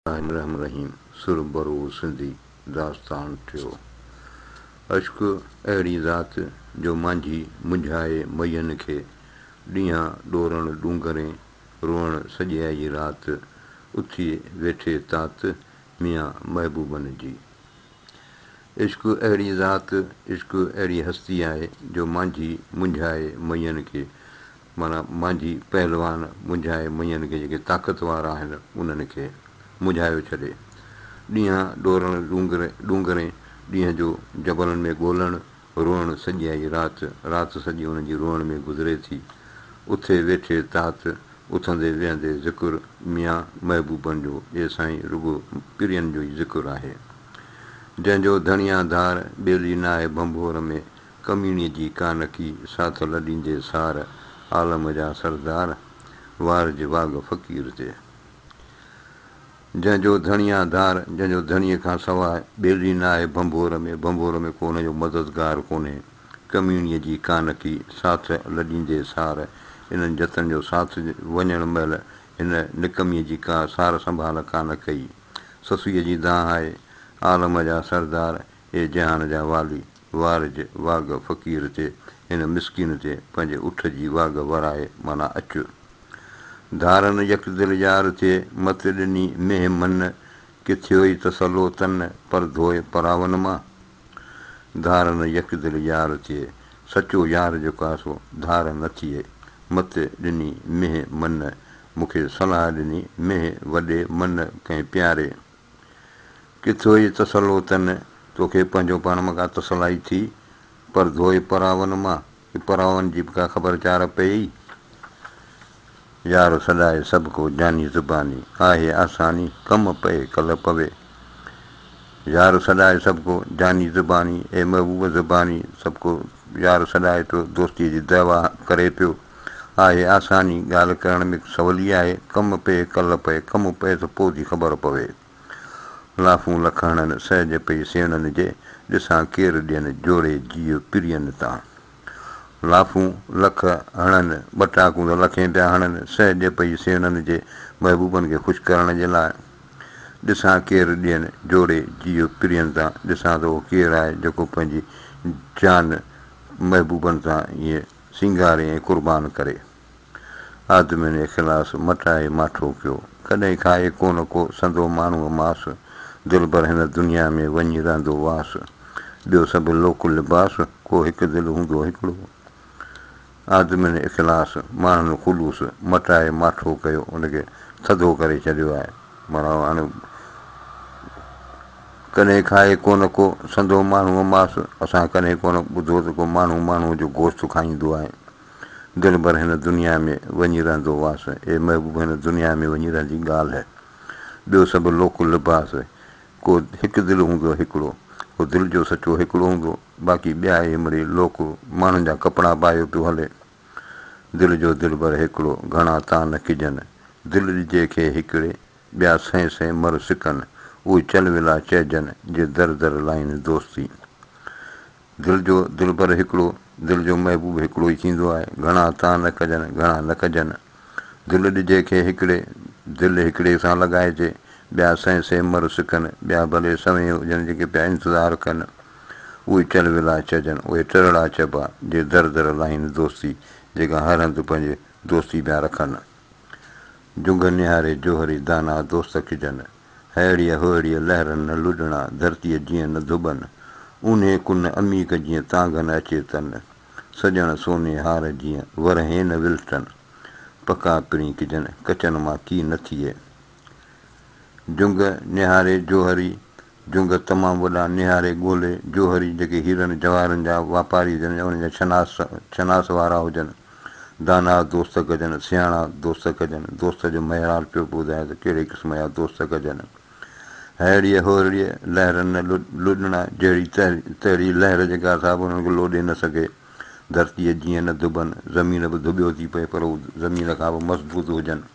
रहीम सुर बरो सिंधी दास्तान थियो। अश्क अहिड़ी ज़ात जो मांझी मुंझाए मयनि खे, ॾींहं ॾोरण ॾूंगरें रोअण सॼाई जी राति, उथी वेठे तात मियां महबूबनि जी। इश्क अहिड़ी ज़ात, इश्क अहिड़ी हस्ती आहे जो मांझी मुंझाए मयनि खे, माना मांझी पहलवान मुंझाए मयनि खे, जेके ताक़तवार आहिनि उन्हनि खे मुंझायो छॾे। ॾींहं ॾोरण ॾूंगरें ॾींहं जो जबलनि में ॻोल्हण रोअण सॼाई राति, राति सॼी उन्हनि जी रोअण में गुज़रे थी। उथे वेठे तात, उथंदे वेहंदे ज़िक्र मियां महबूबनि जो, इहे साईं रुॻो पिरियनि जो ई ज़िक्र आहे। जंहिंजो धणिया धार ॿेली न आहे भंभोर में, कमीणीअ जी कानकी साथ लॾींदे सार, आलम जा सरदार वार जे वाग फ़क़ीर ते। जंहिंजो धणिया धार, जंहिंजो धणीअ खां सवाइ ॿेली न आहे भंभोर में, भंभोर में को हुनजो मददगार कोन्हे, कमीणीअ जी कानकी साथ लॾींदे सार, इन्हनि जतन जो साथ वञण महिल हिन निकमीअ जी का सार संभाल कान कई। ससुईअ जी दांह आहे, आलम जा सरदार हे जहान जा वाली, वार जे वाग फ़क़ीर ते, हिन मिसकिन ते पंहिंजे उठ जी वाग वराए, माना अचु। धारन यक दिल यार थिए मत ॾिनी मेह मन, कि थियो ई तसलो तन पर धोए परावन मां। धारन यक दिल यार थिए, सचो यार जेको आहे सो धार न थिए, मत ॾिनी मेह मन, मूंखे सलाह ॾिनी मेह वॾे मन कंहिं प्यारे। किथो ई तसलो तन, तोखे पंहिंजो पाण मां का तसलाई थी, पर धोए परावन मां, कि परावन जी का ख़बरचार पई। यार सॾाए सभु को जानी ज़ुबानी, आहे आसानी कम पए कल पवे। यार सॾाए सभु को जानी ज़ुबानी, ए महबूब ज़ुबानी, सभु को यार सॾाए पियो, दोस्तीअ जी दवा करे पियो। आहे आसानी ॻाल्हि करण में सवली आहे, कम पए कल पए, कमु पए त पोइ थी ख़बर पवे। लाफूं लख हणनि सहज पई सेणनि जे, ॾिसां केरु ॾियनि जोड़े जीउ पिरियनि तां। लाफूं लख हणनि, ॿटाकूं त लखें पिया हणनि, सहज पई सेणनि जे, महबूबनि खे ख़ुशि करण जे लाइ। ॾिसां केरु ॾियनि जोड़े जीउ पिरियनि तां, ॾिसां त उहो केरु आहे जेको पंहिंजी जान महबूबनि तां ईअं सिंगारे ऐं क़ुर्बान करे। आदमियुनि इख़लास मटाए माठो कयो, कॾहिं खाए कोन को संदो माण्हूअ मास, दिलि भर हिन दुनिया में वञी रहंदो वास। ॿियो सभु लोक लिबास, को हिकु दिलि हूंदो हिकिड़ो। आदमियुनि इख़लास माण्हुनि ख़ुलूस मटाए माठो कयो, उनखे थधो करे छॾियो आहे। माना हाणे कॾहिं खाए कोन को संदो माण्हूअ मास, असां कॾहिं कोन ॿुधो त को माण्हू माण्हूअ जो गोश्त खाईंदो आहे। दिलि भर हिन दुनिया में वञी रहंदो वास, ए महबूब हिन दुनिया में वञी रहंदी ॻाल्हि आहे। ॿियो सभु लोक लिबास, को हिकु दिलि हूंदो हिकिड़ो, को दिलि जो सचो हिकिड़ो हूंदो, बाक़ी ॿिया हिमरी लोक माण्हुनि जा कपिड़ा पायो पियो हले। दिलि जो दिलि भर हिकिड़ो, घणा तां न किजनि, दिलि ॾिजे खे हिकिड़े, ॿिया सहें सहें मर सिकनि, उहे चल विला चइजनि, जे दर दर लाइनि दोस्ती। दिलि जो दिलि भर हिकिड़ो, दिलि जो महबूब हिकिड़ो ई थींदो आहे, घणा तां न कजनि, घणा न कजनि। दिलि ॾिजे खे हिकिड़े, दिलि हिकिड़े सां लॻाइजे, ॿिया सहें सहें मर सिकनि, ॿिया भले सवें हुजनि जेके पिया इंतज़ारु कनि, उहे चल विला चइजनि, उहे टिरड़ा चइबा, जे दर दर लाइनि दोस्ती, जेका हर हंधि पंहिंजे दोस्ती पिया रखनि। जुंग निहारे जोहरी दाना दोस्त किजनि, हैड़ीअ होड़ीअ लहरनि न लुॾणा, धरतीअ जीअं न धुॿनि, ऊन्हे कुन अमीक जीअं तांगन अचे तन, सॼण सोने हार जीअं वरहें न विल्टनि, पका पिणी किजनि कचनि मां की न थिए। जुंग निहारे जोहरी, जुंग तमामु वॾा निहारे ॻोल्हे जोहरी, जेके हीरनि जवाहरनि जा वापारी हुजनि, उन्हनि जा छनास वारा हुजनि, दाना दोस्त कजनि, सियाणा दोस्त कजनि। दोस्त जो मयार पियो ॿुधाए त कहिड़े क़िस्म जा दोस्त कजनि। हैड़ीअ होड़ीअ लहरनि न लुॾणा, जहिड़ी तहिड़ी लहर जेका असां बि उन्हनि खे लोॾे न सघे, धरतीअ जीअं न धुॿनि, ज़मीन बि धुॿियो थी पए पर उहे ज़मीन खां बि मज़बूत हुजनि।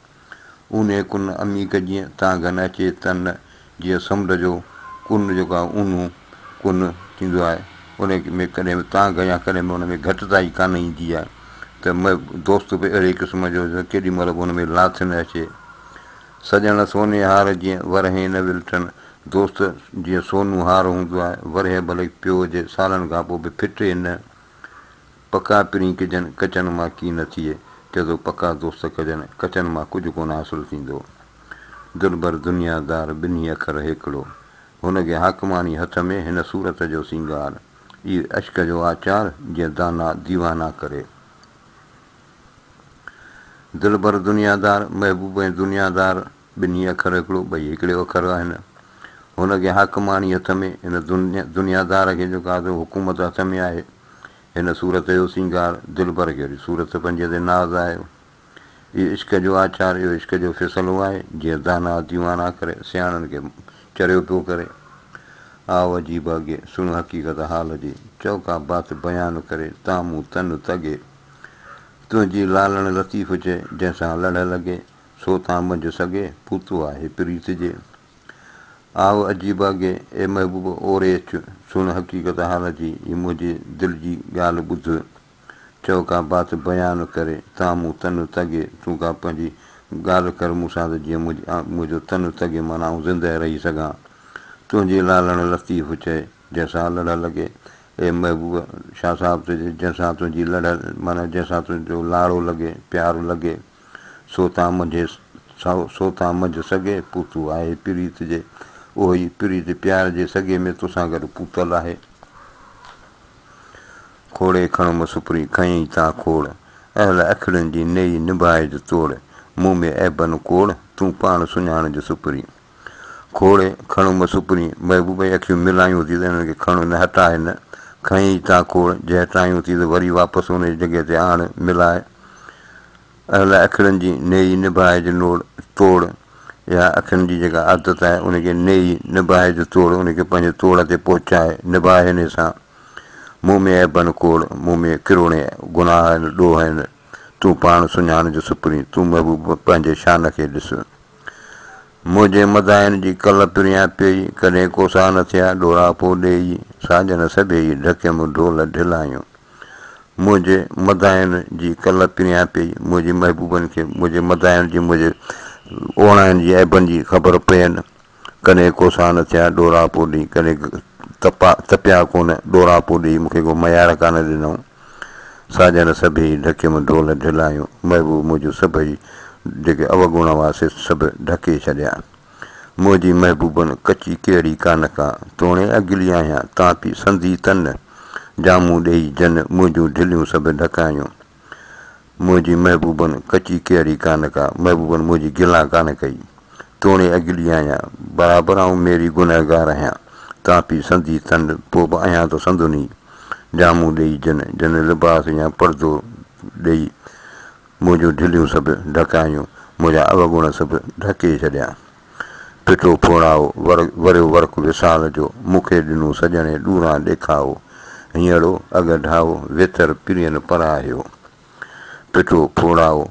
ऊन्हे कुन अमीक जीअं तांगन अचे तन, जीअं समुंड जो कुन जेको आहे ऊन्हो कुन थींदो आहे, उन में कॾहिं बि तांग या कॾहिं बि उन में घटिताई कान ईंदी आहे, त दोस्त बि अहिड़े क़िस्म जो केॾी महिल बि उन में लाथ न अचे। सॼण सोने हार जीअं वरहे न विलटनि दोस्त जीअं सोनू हार हूंदो आहे वरहे भले पियो हुजे सालनि खां पोइ बि फिटे न पका पिरी कजनि कचनि मां की न थिए चए थो पका दोस्त कजनि कचनि मां कुझु कोन हासिलु थींदो दिलबर दुनियादार ॿिन्ही अखर हिकिड़ो हुनखे हाकमानी हथ में हिन सूरत जो सिंगार इहो अश्क जो आचार जीअं दाना दीवाना करे दिलबर दुनियादार महबूब ऐं दुनियादार ॿिन्ही अखर हिकिड़ो ॿई हिकिड़े अखर आहिनि हुनखे हाकमानी हथ में हिन दुनियादार खे जेको आहे हुकूमत हथ में आहे हिन सूरत जो सिंगार दिलबर खे वरी सूरत पंहिंजे ते नाज़ आहे इहो इश्क जो आचार इहो इश्क जो फ़ैसिलो आहे जीअं दाना दीवाना करे सियाणनि खे चरियो पियो करे आओ अजीब अॻे सुण हक़ीक़त हाल जी चौका बात बयानु करे तामूं तन तगे तुंहिंजी लालण लतीफ़ चए जंहिंसां लड़ लॻे सो तां मंझि सघे पूतो आहे प्रीत जे आओ अजीब अॻे ए महबूब ओरे अचु सुण हक़ीक़त हाल जी हीअ मुंहिंजे दिलि जी ॻाल्हि ॿुध चौका बात बयानु करे तामूं तन तगे तूं का पंहिंजी ॻाल्हि कर मूंसां त जीअं मुंहिंजो तन तगे माना आउं ज़िंदह रही सघां तुंहिंजी लालण लतीफ़ चए जंहिंसां लड़ लॻे ए महबूब शाह साहिब चए जंहिंसां तुंहिंजी लड़ माना जंहिंसां तुंहिंजो लाड़ो लॻे प्यारु लॻे सो तां मंझि सघे पूतो आहे प्रीत जे उहो ई प्रीत प्यार जे सॻे में तोसां गॾु पूतल आहे खोड़े खणम सुपरी खयईं तां खोड़ अहिल अखिड़ियुनि जी नेई निभाइज तोड़ मुंहुं में ऐबन कोड़ तूं पाण सुञाणज सुपरी खोड़े खणम सुपरी महबूब जी अखियूं मिलायूं थी त हिननि खे खणो न हटाए न खयईं तां खोड़ जंहिं हटायूं थी त वरी वापसि हुन जी जॻह ते आण मिलाए अहिल अखिड़ियुनि जी नेई निभाइज तोड़ या अखियुनि जी जेका आदत आहे उनखे नेई निभाइज तोड़ उनखे पंहिंजे तोड़ ते पहुचाए निभाए हिन सां मुंहुं में ऐबन कोड़ मुंहुं में किरोणे गुनाह आहिनि ॾोह आहिनि तूं पाण सुञाण जो सुपरी तूं महबूब पंहिंजे शान खे ॾिस मुंहिंजे मदाइनि जी कल्ह पिरियां पई कॾहिं कोसा न थिया ॾोरा पोइ ॾेई साजन सभेई ढकियमि ढोल ढिलायूं मुंहिंजे मदाइनि जी कल्ह पिरियां पई मुंहिंजी महबूबनि खे मुंहिंजे मदाइनि जी मुंहिंजे ओणाइनि जी ऐबनि जी ख़बर पयनि कॾहिं कोसा न थिया ॾोरा पोइ ॾेई कॾहिं तपिया कोन ॾोरा पोइ ॾेई मूंखे को मयार कान ॾिनऊं साजन सभेई ढकियमि ढोल ढिलायूं महबूब मुंहिंजो सभई जेके अवगुण हुआसीं सभु ढके छॾिया मुंहिंजी महबूबनि कची कहिड़ी कान का तोणे अॻिली आहियां तां पई संधी तन जामूं ॾेई जन मुंहिंजूं ढिलियूं सभु ढकायूं मुंहिंजी महबूबनि कची कहिड़ी कान का महबूबनि मुंहिंजी गिला कान कई तोणे अॻिली आहियां बराबरि आऊं मेरी गुनहगार आहियां तां पई संधी तन पोइ बि आहियां त संदुनी जामूं ॾेई जन लिबास या परदो ॾेई मुंहिंजूं ढिलियूं सभु ढकायूं मुंहिंजा अवगुण सभु ढके छॾिया पिठो फोड़ाओ वरियो वर्क विसाल जो मूंखे ॾिनो सॼणे ॾूरां ॾेखाओ हींअरो अॻ ढाओ वेतर पिरियनि पराहियो पिठो फोड़ाओ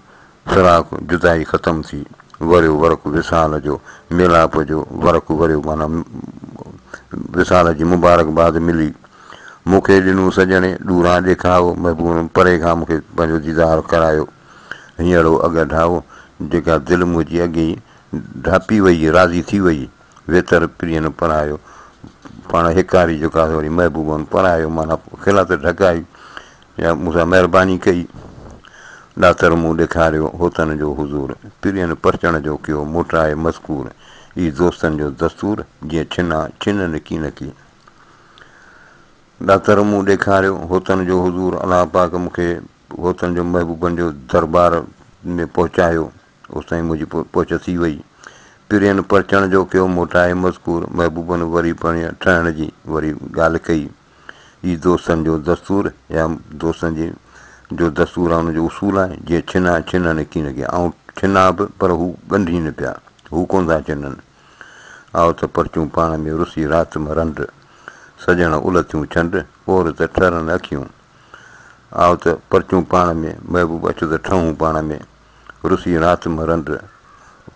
फिराक जुदाई ख़तमु थी वरियो वर्क विसाल जो मिलाप जो वर्क वरियो माना विसाल जी मुबारकबाद मिली मूंखे ॾिनो सॼणे ॾूरां ॾेखाओ महबूब परे खां मूंखे पंहिंजो दीदार करायो हींअरो अॻ ढाओ जेका दिलि मुंहिंजी अॻे ई ढापी वई राज़ी थी वई वेतर प्रियनि परायो पाण हिकारी जेका आहे वरी महबूबनि परायो माना खिलात ढकाई या मूंसां महिरबानी कई ॾातर मूं ॾेखारियो होतन जो हुज़ूर प्रियनि परचण जो कयो मोटाए मज़कूर ई दोस्तनि जो दस्तूर जीअं छिननि की न की ॾातर मूं ॾेखारियो होतन जो हुज़ूर अलाह पाक मूंखे होतन जो महबूबनि जो दरबार में पहुचायो उस ताईं मुंहिंजी पहुच थी वई प्रियनि परचण जो कयो मोटाए मज़कूर महबूबनि वरी पढ़ ठहण जी वरी ॻाल्हि कई ई दोस्तनि जो दस्तूर या दोस्तनि जी जो दस्तूर आहे हुनजो उसूल आहे जीअं छिननि की न की ऐं छिना बि पर हू ॻंढी न पिया हू कोन था छिननि आओ त परचूं पाण में रुसी राति में रंड सॼण उलथियूं छंड ओर त ठरनि अखियूं आओ त परचूं पाण में महबूब अचो त ठहूं पाण में रुसी राति में रंड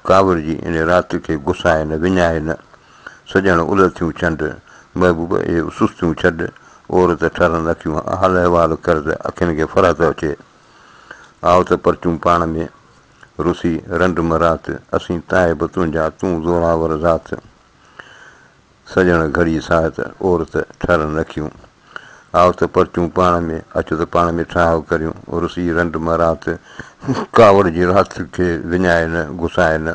काविर जी इन राति खे गुसाए न विञाए न सॼण उलथियूं छंड महबूब इहे सुस्तियूं छॾ ओर त ठरनि अखियूं हाल अहिवाल कर त अखियुनि खे फरत अचे आओ त परचूं पाण में रुसी रंड मरात असीं ताइब तुंहिंजा तूं ज़ोरावर ज़ात सजण घड़ी साथ औरत ठरनि रखियूं आओ त परचूं पाण में अचो त पाण में ठाह करियूं रुसी रंड मरात कावड़ जी राति खे विञाए न घुसाए न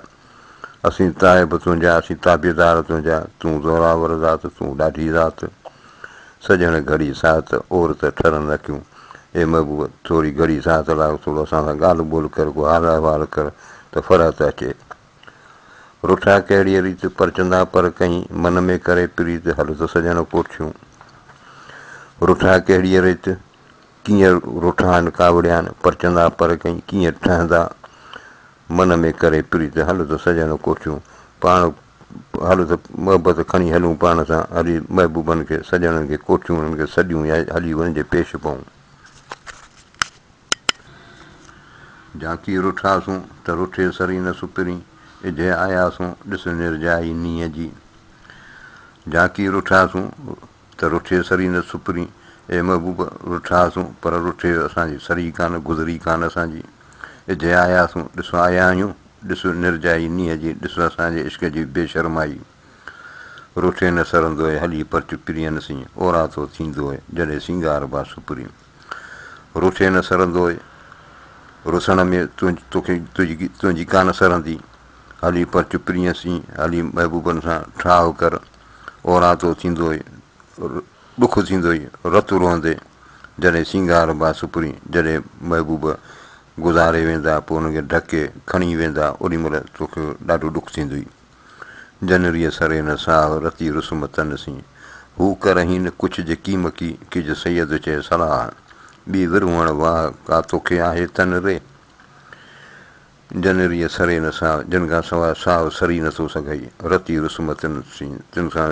असीं ताइब तुंहिंजा असीं ताबेदार तुंहिंजा तूं ज़ोरावर ज़ात तूं ॾाढी ज़ात सजण घड़ी साथ औरत ठरनि रखियूं ए महबूब थोरी घड़ी साथ लाइ थोरो असां सां ॻाल्हि ॿोल कर को हाल अहिवाल कर त फ़र्क़ु त अचे रुठा कहिड़ी रीति परचंदा पर कहीं मन में करे प्रीत हल त सजण कोठियूं रुठा कहिड़ी रीति कीअं रुठा आहिनि कावड़िया आहिनि परचंदा पर कहीं कीअं ठहंदा मन में करे प्रीत हल त सजण कोठियूं पाण हल त मोहबत खणी हलूं पाण सां हली महबूबनि खे सजणनि खे कोठियूं उन्हनि खे सॼियूं या हली वञिजे पेश पऊं झांकी रुठासूं त रुठे सरी न सुपिरी इजे आयासूं ॾिस निर्जाई नीअ जी झांकी रुठासूं त रुठे सरी न सुपिरी ए महबूब रुठासूं पर रुठे असांजी सरी कान गुज़री कान असांजी इजे आयासूं ॾिसो आया आहियूं ॾिस निर्जाई नीअ जी ॾिस असांजे इश्क जी बेशर्माई रुठे न सरंदो आहे हली परच प्रियन सी ओरातो थींदो आहे जॾहिं सिंगार बा सुपिरी रुठे न सरंदो आहे रुसण में तोखे तुंहिंजी कान सरंदी हली परच प्रियसी हली महबूबनि सां ठाह कर ओरातो थींदो आहे ॾुख थींदो ई रतु रहंदे जॾहिं सिंगार बा सुपिरी जॾहिं महबूब गुज़ारे वेंदा पोइ हुनखे ढके खणी वेंदा ओॾीमहिल तोखे ॾाढो ॾुखु थींदो ई जनरीअ सरे न साह रती रुस्म तन सी हू करही न कुझु जे कीमकी किज सैयद चए सलाह ॿी विरवण वाह का तोखे आहे तन रे जनरीअ सरे न साह जिन खां सवाइ साह सरी नथो सघई रती रुस्म तन सी तिन सां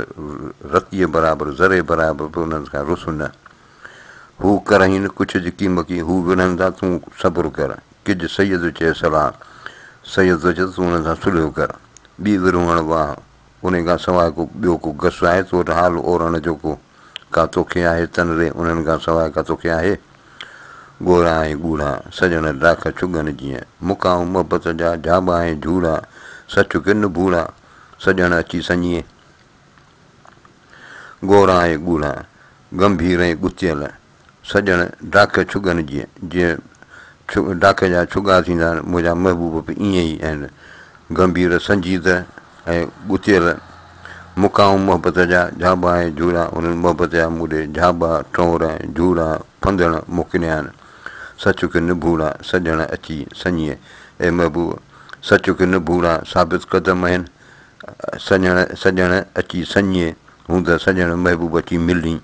रतीअ बराबरि ज़रे बराबरि बि उन्हनि खां रुस न हू करही न कुझु जे कीमकी हू विढ़ंदा तूं सब्रु कर किज सैयद चए सलाह सैयद चए तूं उन्हनि सां सुलियो कर ॿी विरवण वाह उन खां सवाइ को ॿियो को घस आहे तो वटि हाल ओरण जो को का तोखे आहे तन रे उन्हनि खां सवाइ का तोखे आहे ॻोरा ऐं ॻूढ़ा सजण डाख चुगनि जीअं मुकाऊं मोहबत जा जाबा ऐं झूड़ा सच किन बूढ़ा सजण अची सञीए ॻोरा ऐं ॻूढ़ा गंभीर ऐं गुथियल सजण डाख चुगनि जीअं डाख जा छुगा थींदा आहिनि मुंहिंजा महबूब बि ईअं ई आहिनि गंभीर संजीद ऐं गुथियल मुकाऊं मोहबत जा झाबा ऐं झूड़ा उन्हनि मोहबत जा मूंॾे झाबा टोर ऐं झूड़ा फंदड़ मोकिलिया आहिनि सच किन बूढ़ा सजण अची सञीए ऐं महबूब सच किन बूढ़ा साबित क़दम आहिनि सजण अची सञीए हूं त सजण महबूब अची मिली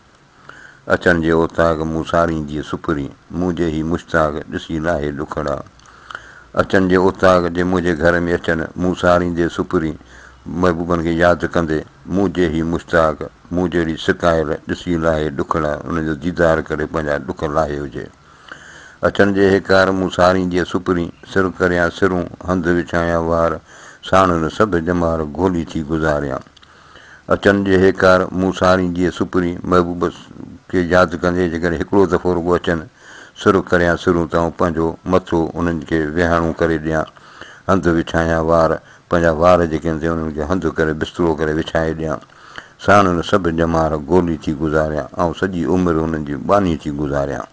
अचनि जे ओताग मूं सारींदी सुपिरी मुंहिंजे ई मुश्ताक ॾिसी लाहे ॾुखड़ा अचनि जे उताग जे मुंहिंजे घर में अचनि मूं सारींदे सुपिरी महबूबनि खे यादि कंदे मुंहिंजे ई मुश्ताक मूं जहिड़ी सिकायल ॾिसी लाहे ॾुखड़ा उनजो दीदार करे पंहिंजा ॾुख लाहे हुजे अचनि जे हिकार मूं सारींदे सुपिरी सिर करियां सिरूं हंधि विछाया वार साणनि सभु जमार गोली थी गुज़ारियां अचनि जे हेकार मूं सारींदे सुपिरी महबूब खे यादि कंदे जेकॾहिं हिकिड़ो दफ़ो रुॻो अचनि सुर करियां सिरूं त पंहिंजो मथो उन्हनि खे विहाणो करे ॾियां हंधि विछाया वार पंहिंजा वार जेके आहिनि उन्हनि खे हंधि करे बिस्तरो करे विछाए ॾियां साणनि सभु जमार गोली थी गुज़ारियां ऐं सॼी उमिरि उन्हनि जी बानी थी गुज़ारियां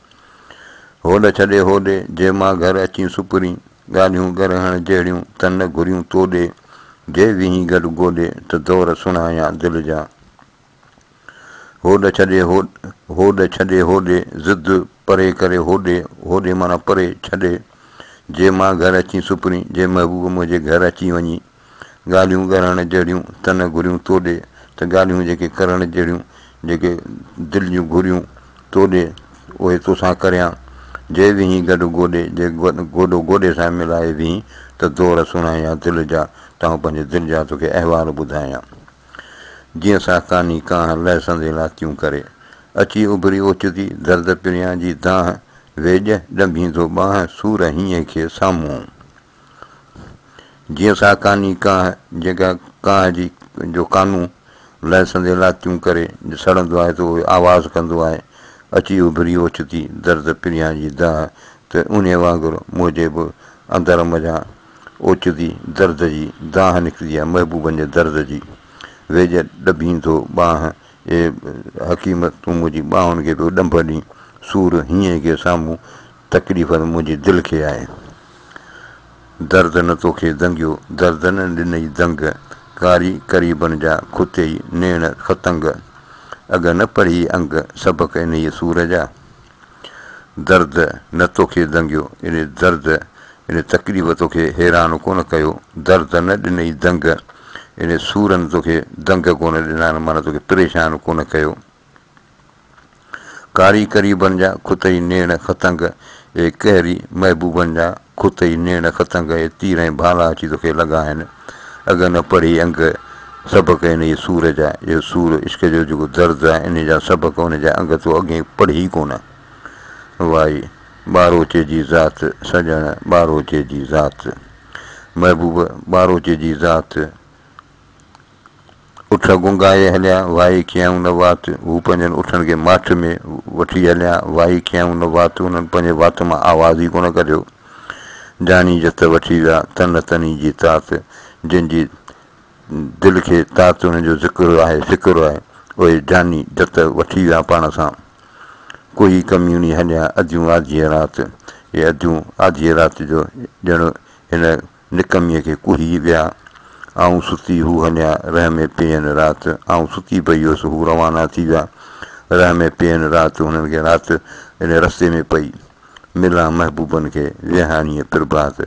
होॾ छॾे होॾे जे मां घर अची सुपिरी ॻाल्हियूं गरहण जहिड़ियूं तन घुरियूं तोॾे जे विही गॾु गोॾे त दौर सुञायां दिलि जा होॾ छॾे होॾे ज़िद परे करे होॾे माना परे छॾे जे मां घर अची सुपिरी जे महबूब मुंहिंजे घर अची वञी ॻाल्हियूं करण जहिड़ियूं तन घुरियूं तोॾे त ॻाल्हियूं जेके करण जहिड़ियूं जेके दिलि जूं घुरियूं तोॾे उहे तोसां करियां जे विही गॾु गोॾे जे गोॾो गोॾे सां मिलाए विही त दौर सुञायां दिलि जा तव्हां पंहिंजे दिलि जा तोखे अहिवाल ॿुधायां जीअं सा कानी कांह लहसंदे लातियूं करे अची उभरी ओचिती दर्द पिरियां जी दाह वेॼ ॾंभींदो बांह सूर हीअं खे साम्हूं जीअं सा कानी कांह जेका कांह जी जो कानू लहसंदे लातियूं करे सड़ंदो आहे त उहो आवाज़ु कंदो आहे अची उभरी ओचिती दर्द पिरियां जी दाह त उन वांगुरु मुंहिंजे बि अंदरि मज़ा ओचदी दर्द जी दाह निकिरंदी आहे महबूबनि जे दर्द जी वेझ ॾबींदो बांह ए हकीम तूं मुंहिंजी ॿाहुनि खे पियो ॾंभ ॾीं सूर हीअं के साम्हूं तकलीफ़ मुंहिंजी दिलि खे आहे दर्द न तोखे दंगियो दर्द न ॾिनई दंग कारी क़रीबनि जा खुतई नेण ख़तंग अॻ न पढ़ी अंग सबक़ इन ई सूर जा दर्द न तोखे दंगियो इन दर्द इन तकलीफ़ तोखे हैरान कोन कयो दर्द न ॾिनई दंग इन सूरनि तोखे दंग कोन ॾिना माना तोखे परेशान कोन कयो कारी क़रीबनि जा खुतई नेण ख़तंग ए कहरी महबूबनि जा खुतई नेण ख़तंग ए तीर ऐं भाला अची तोखे लॻा आहिनि अॻ न पढ़ी अंग सबक़ इन ई सूर जा इहो सूर इश्क जो जेको दर्द आहे इन जा सबक़ उन जा अंग तो अॻे पढ़ी कोन वाई ॿारोचे जी ज़ात सॼण ॿारोचे जी ज़ात महबूब ॿारोचे जी ज़ात उठ गुंगाए हलिया वाई कयऊं न वात हू पंहिंजनि उठनि खे माठ में वठी हलिया वाई कयऊं न वात उन्हनि पंहिंजे वात मां आवाज़ ई कोन कढियो जानी जत वठी विया तन तनी जी तात जंहिंजी दिलि खे तात हुननि जो ज़िक्र आहे फ़िक्रु आहे उहे जानी जत वठी विया पाण सां कोई कम्यूनी हलिया अधियूं आधीअ राति इहे अधियूं आधीअ राति जो ॼण हिन निकमीअ खे कुही विया ऐं सुती हू हलिया रह में पेयनि राति ऐं सुती पई हुअसि हू रवाना थी विया रह में पेयनि राति हुननि खे राति इन रस्ते में पई मिलां महबूबनि खे विहाणीअ प्रभात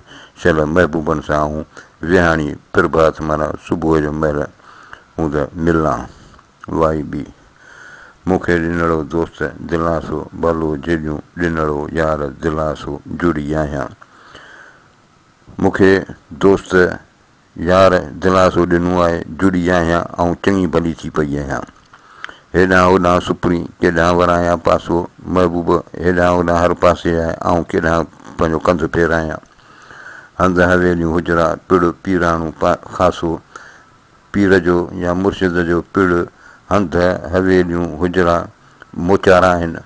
शल महबूबनि सां ऐं विहाणी प्रभात माना सुबुह जो महिल हू त मिलां वाई बि मूंखे ॾिनड़ो दोस्त दिलासो भलो जॾियूं ॾिनड़ो यार दिलासो जुड़ी आहियां मूंखे दोस्त यार दिलासो ॾिनो आहे जुड़ी आहियां ऐं चङी भली थी पई आहियां हेॾां होॾां सुपरी केॾां वरायां पासो महबूब हेॾां होॾां हर पासे आहे ऐं केॾां पंहिंजो कंधु फेरायां हंधि हवेलियूं हुजरा पिड़ पीराणू ख़ासो पीर जो या मुर्शिद जो पिड़ हंधि हवेलियूं हुजरा मोचारा आहिनि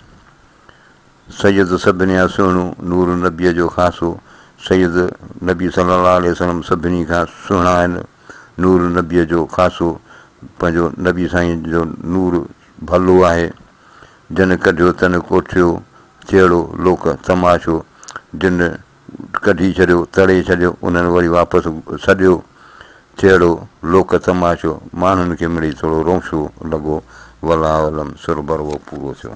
सैयद सभिनी खां सुहिणो नूर नबीअ जो ख़ासो सैयद नबी सल्लल्लाहु अलैहि वसल्लम सभिनी खां सुहिणा आहिनि नूर नबीअ जो ख़ासो पंहिंजो नबी साईं जो नूर भलो आहे जिन कढियो तन कोठियो जहिड़ो लोक तमाशो जिन कढी छॾियो तड़े छॾियो उन्हनि वरी वापसि सॼियो जहिड़ो लोक तमाशो माण्हुनि खे मिली थोरो रोशो लॻो वला वलम सुरबर उहो पूरो थियो